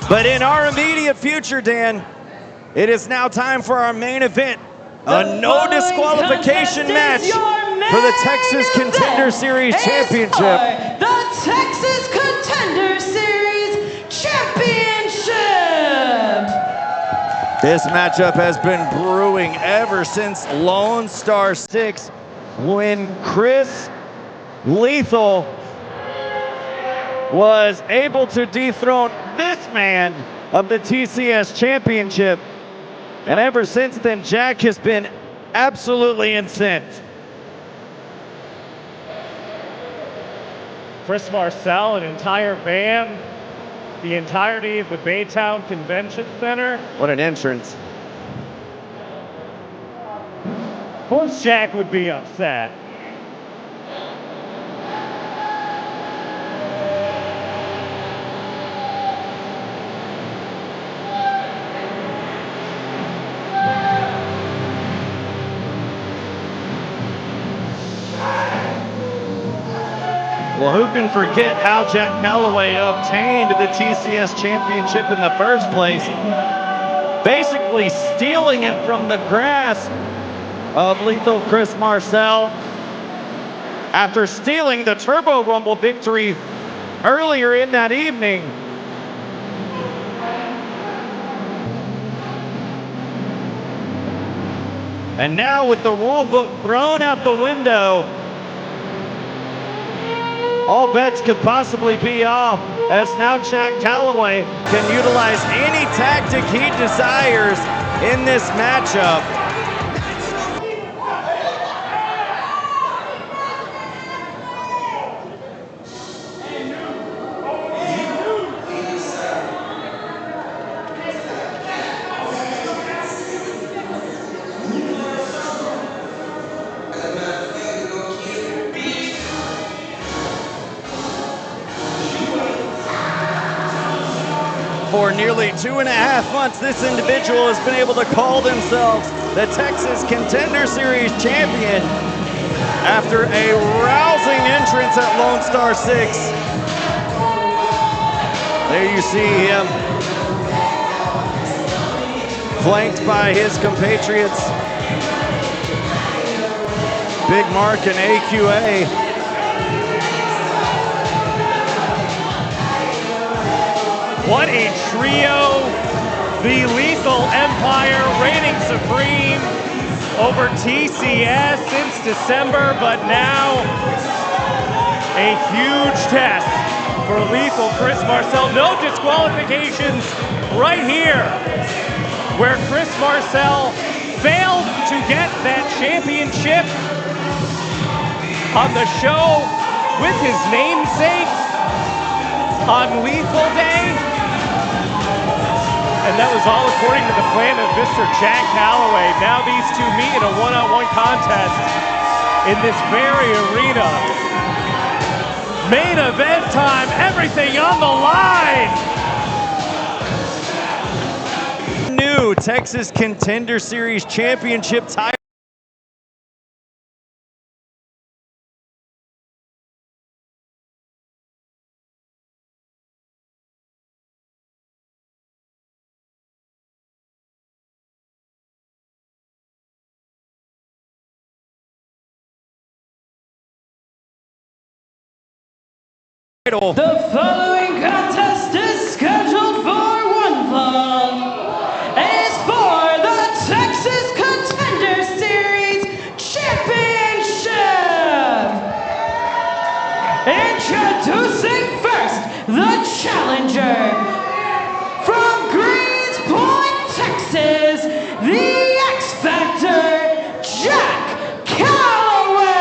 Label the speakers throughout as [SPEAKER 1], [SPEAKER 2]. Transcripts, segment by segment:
[SPEAKER 1] But in our immediate future, Dan, it is now time for our main event. A no disqualification match for the Texas Contender Series Championship.
[SPEAKER 2] The Texas Contender Series Championship.
[SPEAKER 1] This matchup has been brewing ever since Lone Star 6 when Chris Lethal was able to dethrone this man of the TCS Championship. And ever since then, Jack has been absolutely incensed.
[SPEAKER 3] Chris Marcell, an entire van, the entirety of the Baytown Convention Center.
[SPEAKER 1] What an entrance.
[SPEAKER 3] Of course Jack would be upset.
[SPEAKER 1] Well, who can forget how Jack Calloway obtained the TCS Championship in the first place? Basically stealing it from the grasp of Lethal Chris Marcell after stealing the Turbo Rumble victory earlier in that evening. And now with the rule book thrown out the window, all bets could possibly be off, as now Jack Calloway can utilize any tactic he desires in this matchup. For nearly 2.5 months, this individual has been able to call themselves the Texas Contender Series champion after a rousing entrance at Lone Star 6. There you see him, flanked by his compatriots, Big Mark and AQA.
[SPEAKER 3] What a trio. The Lethal Empire reigning supreme over TCS since December, but now a huge test for Lethal Chris Marcell. No disqualifications right here, where Chris Marcell failed to get that championship on the show with his namesake on Lethal Day. And that was all according to the plan of Mr. Jack Calloway. Now these two meet in a one-on-one contest in this very arena. Main event time, everything on the line.
[SPEAKER 1] New Texas Contender Series Championship title.
[SPEAKER 2] The following contest is scheduled for one fall. It's for the Texas Contender Series Championship. Introducing first, the challenger. From Greens Point, Texas, the X Factor, Jack Calloway.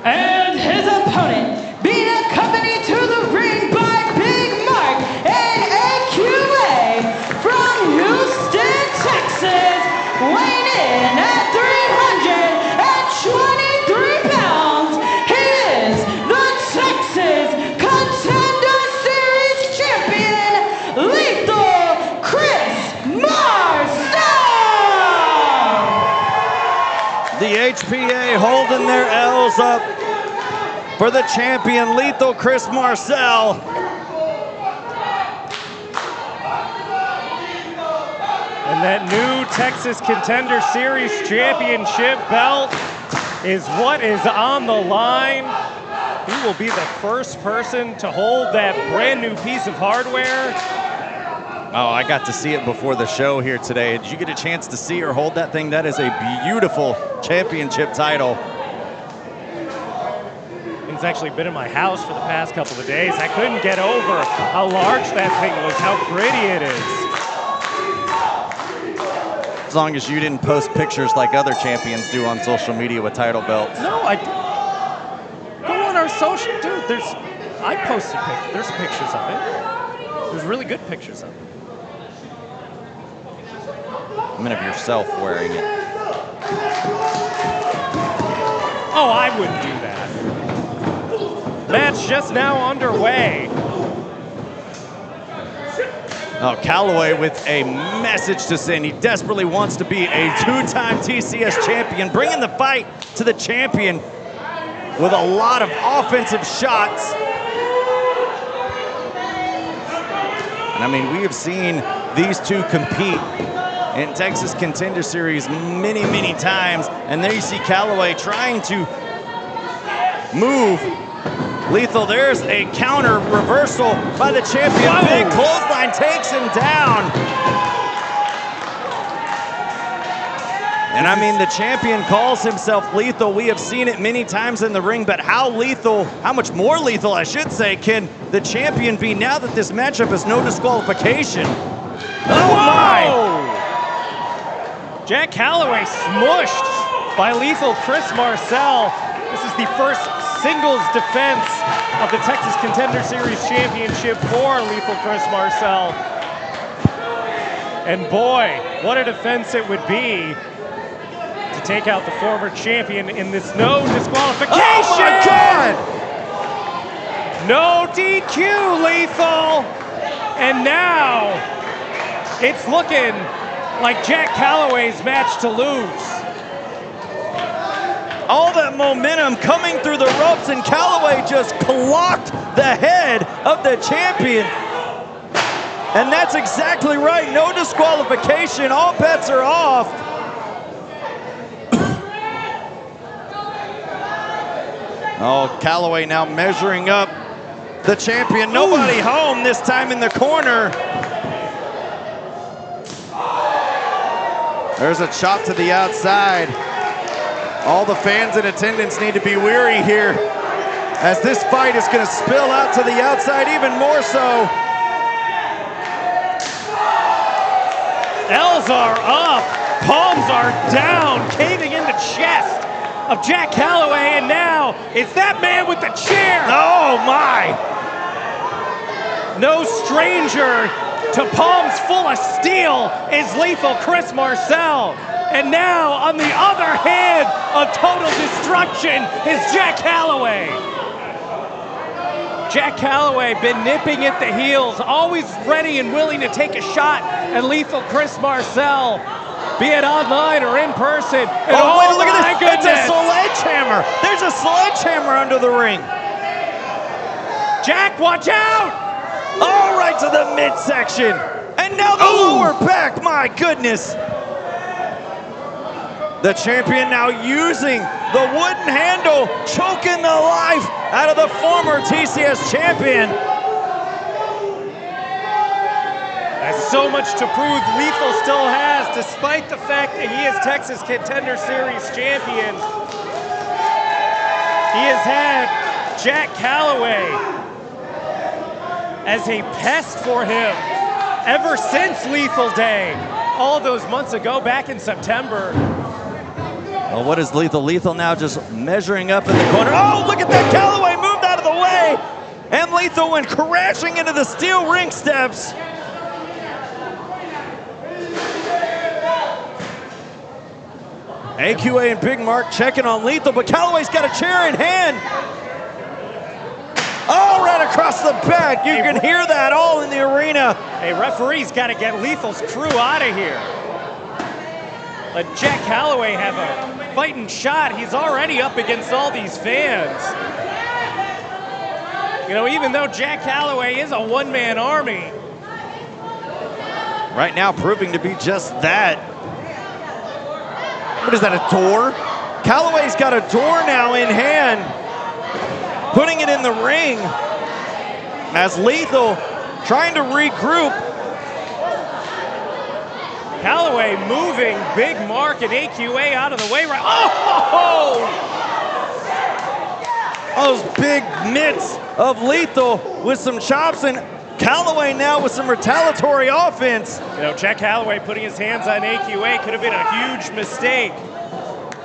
[SPEAKER 2] And his opponent, being accompanied to the ring by Big Mark and AQA from Houston, Texas, weighing in at 323 pounds, he is the Texas Contender Series champion, Lethal Chris Marcell.
[SPEAKER 1] The HPA holding their L's up for the champion, Lethal Chris Marcell.
[SPEAKER 3] And that new Texas Contender Series championship belt is what is on the line. He will be the first person to hold that brand new piece of hardware.
[SPEAKER 1] Oh, I got to see it before the show here today. Did you get a chance to see or hold that thing? That is a beautiful championship title.
[SPEAKER 3] It's actually been in my house for the past couple of days. I couldn't get over how large that thing was, how pretty it is.
[SPEAKER 1] As long as you didn't post pictures like other champions do on social media with title belts.
[SPEAKER 3] No, go on our social, dude. I posted pictures. There's pictures of it. There's really good pictures of it.
[SPEAKER 1] I mean, of yourself wearing it.
[SPEAKER 3] Oh, I wouldn't do that. Match just now underway.
[SPEAKER 1] Oh, Calloway with a message to send. He desperately wants to be a two-time TCS champion, bringing the fight to the champion with a lot of offensive shots. And I mean, we have seen these two compete in Texas Contender Series many, many times. And there you see Calloway trying to move Lethal. There's a counter reversal by the champion.
[SPEAKER 3] Whoa.
[SPEAKER 1] Big clothesline takes him down. And I mean, the champion calls himself lethal. We have seen it many times in the ring, but how much more lethal, I should say, can the champion be now that this matchup is no disqualification? Oh my!
[SPEAKER 3] Jack Calloway smushed by Lethal Chris Marcell. This is the first singles defense of the Texas Contender Series championship for Lethal Chris Marcell. And boy, what a defense it would be to take out the former champion in this no disqualification.
[SPEAKER 1] Oh my God!
[SPEAKER 3] No DQ, Lethal. And now it's looking like Jack Calloway's match to lose.
[SPEAKER 1] All that momentum coming through the ropes, and Calloway just clocked the head of the champion. And that's exactly right. No disqualification. All bets are off. Oh, Calloway now measuring up the champion. Nobody home this time in the corner. There's a chop to the outside. All the fans in attendance need to be weary here, as this fight is going to spill out to the outside even more so.
[SPEAKER 3] L's are up, palms are down, caving in the chest of Jack Calloway, and now it's that man with the chair.
[SPEAKER 1] Oh my!
[SPEAKER 3] No stranger to palms full of steel is Lethal Chris Marcell. And now, on the other hand of total destruction is Jack Calloway. Jack Calloway been nipping at the heels, always ready and willing to take a shot at Lethal Chris Marcell, be it online or in person. And
[SPEAKER 1] wait, look at this.
[SPEAKER 3] Goodness.
[SPEAKER 1] It's a sledgehammer. There's a sledgehammer under the ring.
[SPEAKER 3] Jack, watch out!
[SPEAKER 1] All right to the midsection. And now the lower back. My goodness. The champion now using the wooden handle, choking the life out of the former TCS champion.
[SPEAKER 3] There's so much to prove Lethal still has, despite the fact that he is Texas Contender Series champion. He has had Jack Calloway as a pest for him ever since Lethal Day, all those months ago back in September.
[SPEAKER 1] Well, what is Lethal? Lethal now just measuring up in the corner. Oh, look at that. Calloway moved out of the way. And Lethal went crashing into the steel ring steps. AQA and Big Mark checking on Lethal, but Calloway's got a chair in hand. Oh, right across the back. You can hear that all in the arena.
[SPEAKER 3] Hey, referee's got to get Lethal's crew out of here. let Jack Calloway have a fighting shot. He's already up against all these fans. You know, even though Jack Calloway is a one-man army.
[SPEAKER 1] Right now proving to be just that. What is that, a door? Calloway's got a door now in hand, putting it in the ring as Lethal trying to regroup.
[SPEAKER 3] Calloway moving Big Mark and AQA out of the way. Right. Oh!
[SPEAKER 1] Those big mitts of Lethal with some chops, and Calloway now with some retaliatory offense.
[SPEAKER 3] You know, Jack Calloway putting his hands on AQA could have been a huge mistake,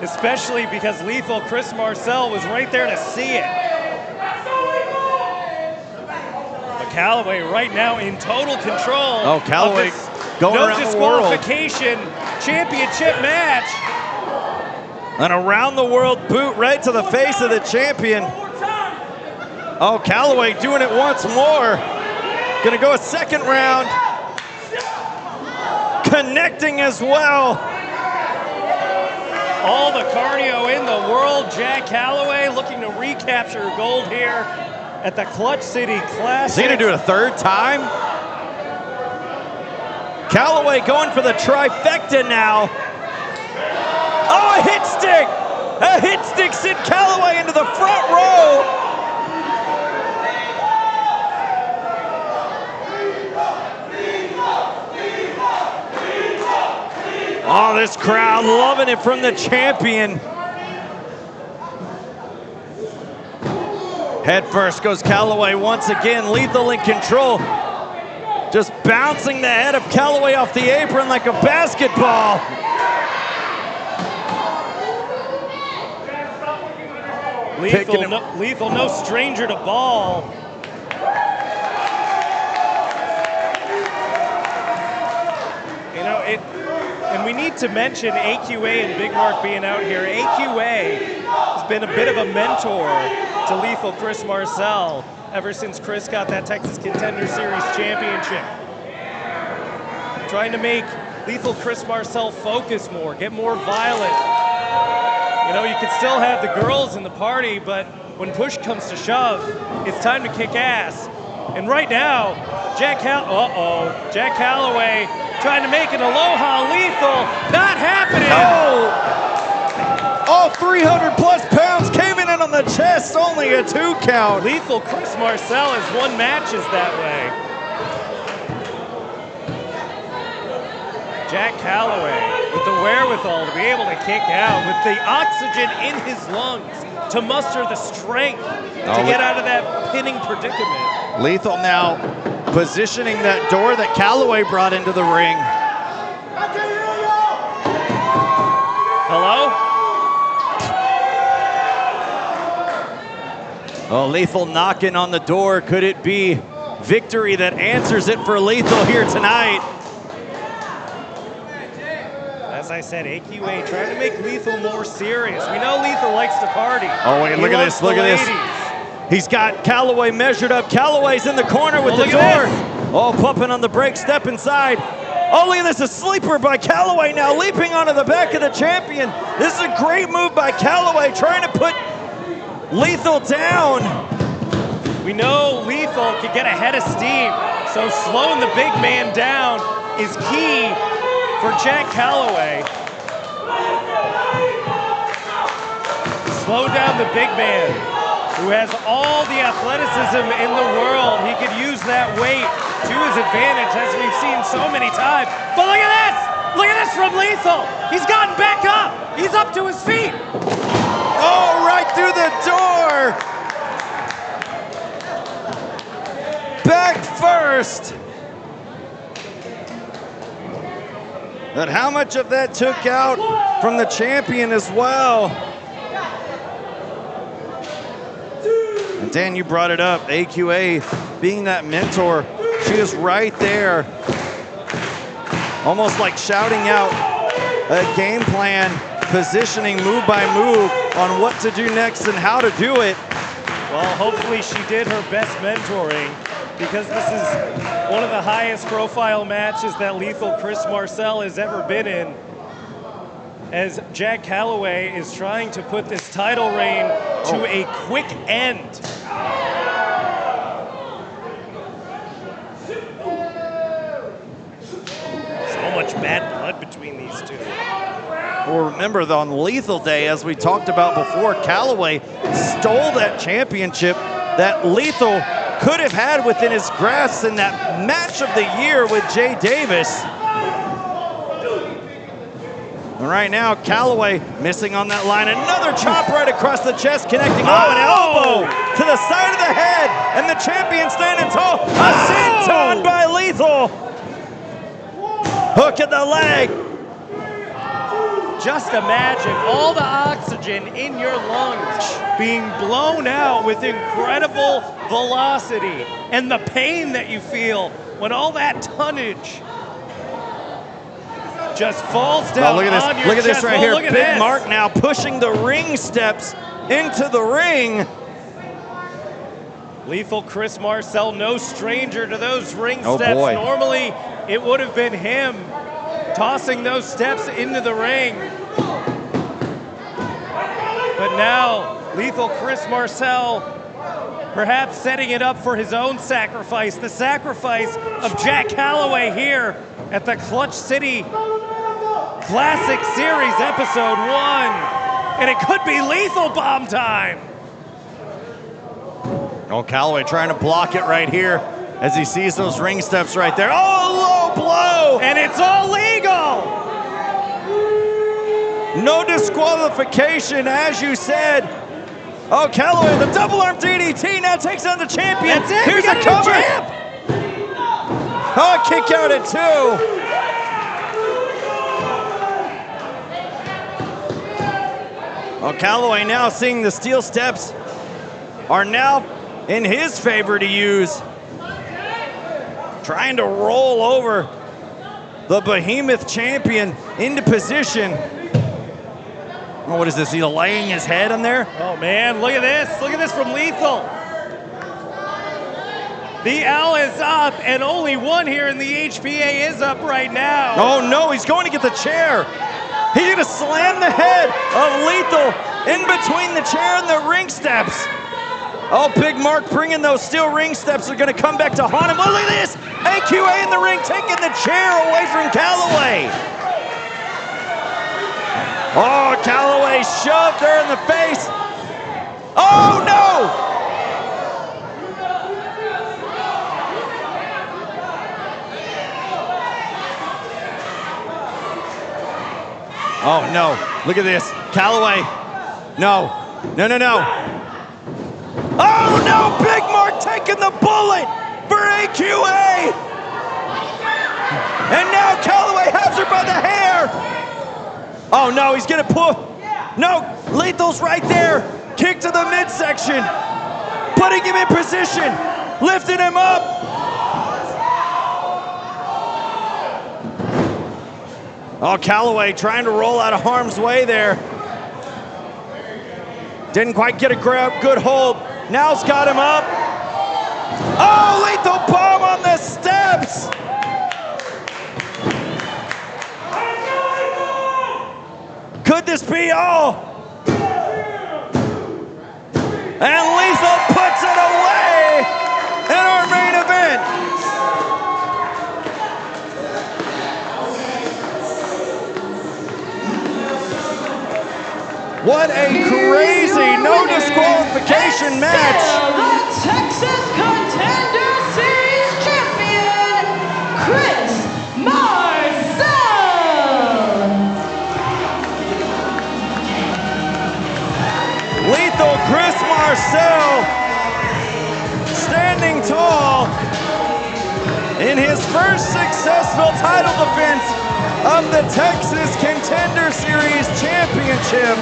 [SPEAKER 3] especially because Lethal Chris Marcell was right there to see it. But Calloway right now in total control.
[SPEAKER 1] Oh, Calloway going
[SPEAKER 3] no
[SPEAKER 1] around the world.
[SPEAKER 3] disqualification championship match.
[SPEAKER 1] An around the world boot right to the face of the champion. Oh, Calloway doing it once more. Gonna go a second round. Connecting as well.
[SPEAKER 3] All the cardio in the world. Jack Calloway looking to recapture gold here at the Clutch City Classic.
[SPEAKER 1] Is he gonna do it a third time? Calloway going for the trifecta now. Oh, a hit stick! A hit stick sent Calloway into the front row. Oh, this crowd loving it from the champion. Head first goes Calloway once again. Lethal in control. Just bouncing the head of Calloway off the apron like a basketball.
[SPEAKER 3] Lethal, no stranger to ball. You know, and we need to mention AQA and Big Mark being out here. AQA has been a bit of a mentor to Lethal Chris Marcell ever since Chris got that Texas Contender Series championship. Trying to make Lethal Chris Marcell focus more, get more violent. You know, you can still have the girls in the party, but when push comes to shove, it's time to kick ass. And right now, Jack Calloway trying to make an Aloha Lethal, not happening.
[SPEAKER 1] Oh! All 300 plus pounds came in on the chest, only a 2 count.
[SPEAKER 3] Lethal Chris Marcell has won matches that way. Jack Calloway with the wherewithal to be able to kick out, with the oxygen in his lungs to muster the strength to get out of that pinning predicament.
[SPEAKER 1] Lethal now positioning that door that Calloway brought into the ring.
[SPEAKER 3] Hello?
[SPEAKER 1] Oh, Lethal knocking on the door. Could it be victory that answers it for Lethal here tonight?
[SPEAKER 3] As I said, AQA trying to make Lethal more serious. We know Lethal likes to party.
[SPEAKER 1] Oh, wait, look at this, look at this. He's got Calloway measured up. Calloway's in the corner with the door. Oh, pumping on the brake, step inside. Oh, look at this, a sleeper by Calloway now, leaping onto the back of the champion. This is a great move by Calloway, trying to put Lethal down.
[SPEAKER 3] We know Lethal can get ahead of steam, so slowing the big man down is key for Jack Calloway. Slow down the big man, who has all the athleticism in the world. He could use that weight to his advantage, as we've seen so many times. But look at this! Look at this from Lethal! He's gotten back up! He's up to his feet!
[SPEAKER 1] Oh, right through the door! Back first! But how much of that took out from the champion as well? And Dan, you brought it up, AQA being that mentor. She is right there, almost like shouting out a game plan, positioning move by move on what to do next and how to do it.
[SPEAKER 3] Well, hopefully she did her best mentoring, because this is one of the highest profile matches that Lethal Chris Marcell has ever been in. as Jack Calloway is trying to put this title reign to a quick end. So much bad blood between these two.
[SPEAKER 1] Well, remember, on Lethal Day, as we talked about before, Calloway stole that championship that Lethal could have had within his grasp in that match of the year with Jay Davis. And right now, Calloway missing on that line. Another chop right across the chest, connecting. Oh, an elbow to the side of the head, and the champion standing tall. A senton by Lethal. Hook in the leg.
[SPEAKER 3] Just imagine all the oxygen in your lungs being blown out with incredible velocity, and the pain that you feel when all that tonnage just falls down on your chest.
[SPEAKER 1] Look at this right here.
[SPEAKER 3] Look at
[SPEAKER 1] Big
[SPEAKER 3] this.
[SPEAKER 1] Mark now pushing the ring steps into the ring.
[SPEAKER 3] Lethal Chris Marcell, no stranger to those ring
[SPEAKER 1] Oh,
[SPEAKER 3] steps.
[SPEAKER 1] boy.
[SPEAKER 3] Normally, it would have been him tossing those steps into the ring. But now, Lethal Chris Marcell perhaps setting it up for his own sacrifice, the sacrifice of Jack Calloway here at the Clutch City Classic Series Episode 1. And it could be Lethal Bomb time.
[SPEAKER 1] Oh, Calloway trying to block it right here as he sees those ring steps right there. Oh, low blow!
[SPEAKER 3] And it's all legal!
[SPEAKER 1] No disqualification, as you said. Oh, Calloway, the double arm DDT now takes on the champion.
[SPEAKER 3] That's it.
[SPEAKER 1] Here's a cover. Oh, kick out at 2. Oh, Calloway now seeing the steel steps are now in his favor to use. Trying to roll over the behemoth champion into position. Oh, what is this? He's laying his head on there?
[SPEAKER 3] Oh man, look at this. Look at this from Lethal. The L is up, and only one here in the HPA is up right now.
[SPEAKER 1] Oh no, he's going to get the chair. He's gonna slam the head of Lethal in between the chair and the ring steps. Oh, Big Mark bringing those steel ring steps are gonna come back to haunt him. Oh, look at this. AQA in the ring taking the chair away from Calloway. Oh, Calloway shoved her in the face. Oh, no! Oh, no. Look at this. Calloway. No. No, no, no. Oh, no! Big Mark taking the bullet for AQA! And now Calloway has her by the hair! Oh no, he's gonna pull. No, Lethal's right there. Kick to the midsection. Putting him in position. Lifting him up. Oh, Calloway trying to roll out of harm's way there. Didn't quite get a good hold. Now's got him up. Oh, Lethal bomb on the steps. Could this be all? And Lethal puts it away in our main event. What a crazy no disqualification match.
[SPEAKER 2] The Texas Contender Series champion, Chris Marcell.
[SPEAKER 1] Lethal Chris Marcell standing tall in his first successful title defense of the Texas Contender Series Championship.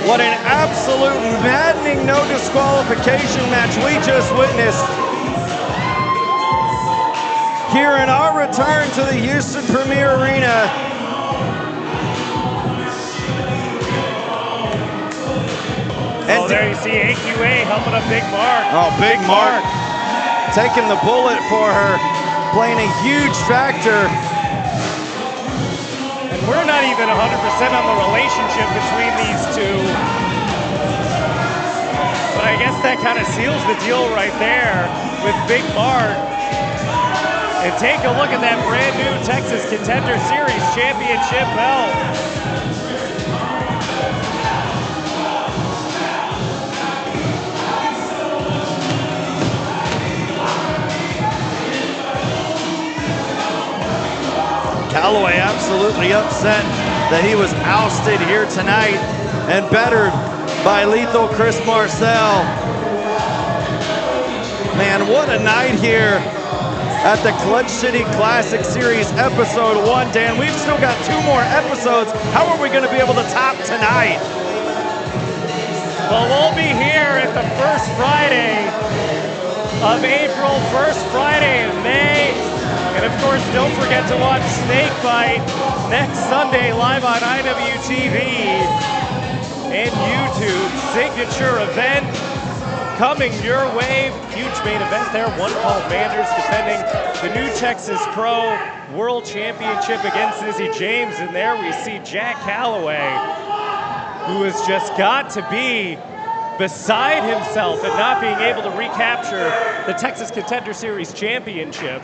[SPEAKER 1] What an absolute maddening no disqualification match we just witnessed here in our return to the Houston Premier Arena.
[SPEAKER 3] Oh, there you see AQA helping a Big Mark.
[SPEAKER 1] Oh, Big Mark. taking the bullet for her, playing a huge factor.
[SPEAKER 3] And we're not even 100% on the relationship between these two. But I guess that kind of seals the deal right there with Big Mark. And take a look at that brand new Texas Contender Series championship belt.
[SPEAKER 1] Calloway absolutely upset that he was ousted here tonight and bettered by lethal Chris Marcell. Man, what a night here at the Clutch City Classic Series Episode 1. Dan, we've still got 2 more episodes. How are we going to be able to top tonight?
[SPEAKER 3] Well, we'll be here at the first Friday of April, first Friday in May. And of course, don't forget to watch Snakebite next Sunday live on IWTV and YouTube. Signature event coming your way. Huge main event there. One Paul Manders defending the new Texas Pro World Championship against Izzy James. And there we see Jack Calloway, who has just got to be beside himself at not being able to recapture the Texas Contender Series championship.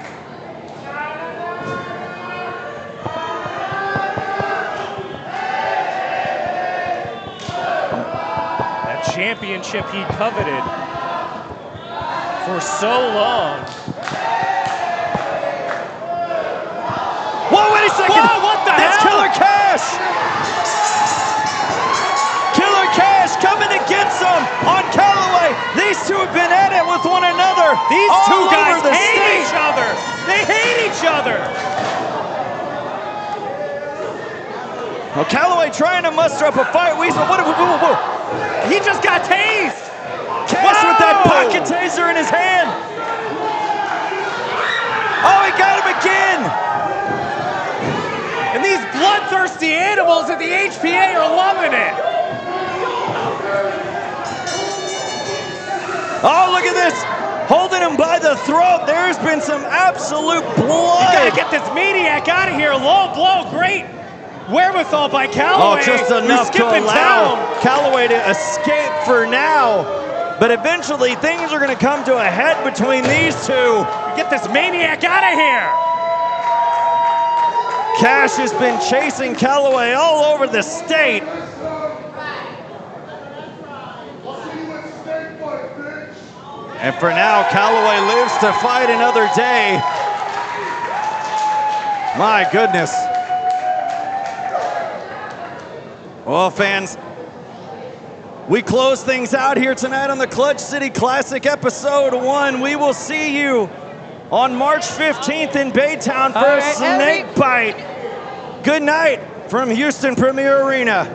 [SPEAKER 3] That championship he coveted for so long.
[SPEAKER 1] Whoa, wait a second!
[SPEAKER 3] Whoa, what the
[SPEAKER 1] That's
[SPEAKER 3] hell?
[SPEAKER 1] Killer Cash! Killer Cash coming to get some on Calloway. These two have been at it with one another.
[SPEAKER 3] These
[SPEAKER 1] all
[SPEAKER 3] two
[SPEAKER 1] over
[SPEAKER 3] guys
[SPEAKER 1] the
[SPEAKER 3] hate
[SPEAKER 1] state.
[SPEAKER 3] each other. They hate each other.
[SPEAKER 1] Well, Calloway trying to muster up a fight. Weasel, whoa.
[SPEAKER 3] He just got tased.
[SPEAKER 1] Cash with that pocket taser in his hand. Oh, he got him again.
[SPEAKER 3] And these bloodthirsty animals at the HPA are loving it.
[SPEAKER 1] Oh, look at this. Holding him by the throat. There's been some absolute
[SPEAKER 3] You
[SPEAKER 1] blood.
[SPEAKER 3] gotta get this maniac out of here. Low blow, great wherewithal by Calloway.
[SPEAKER 1] Oh, just
[SPEAKER 3] who's
[SPEAKER 1] enough to
[SPEAKER 3] skipping
[SPEAKER 1] allow
[SPEAKER 3] town.
[SPEAKER 1] Calloway to escape for now. But eventually, things are going to come to a head between these two.
[SPEAKER 3] Get this maniac out of here.
[SPEAKER 1] Cash has been chasing Calloway all over the state. And for now, Calloway lives to fight another day. My goodness. Well, fans, we close things out here tonight on the Clutch City Classic Episode 1. We will see you on March 15th in Baytown for Snakebite. Good night from Houston Premier Arena.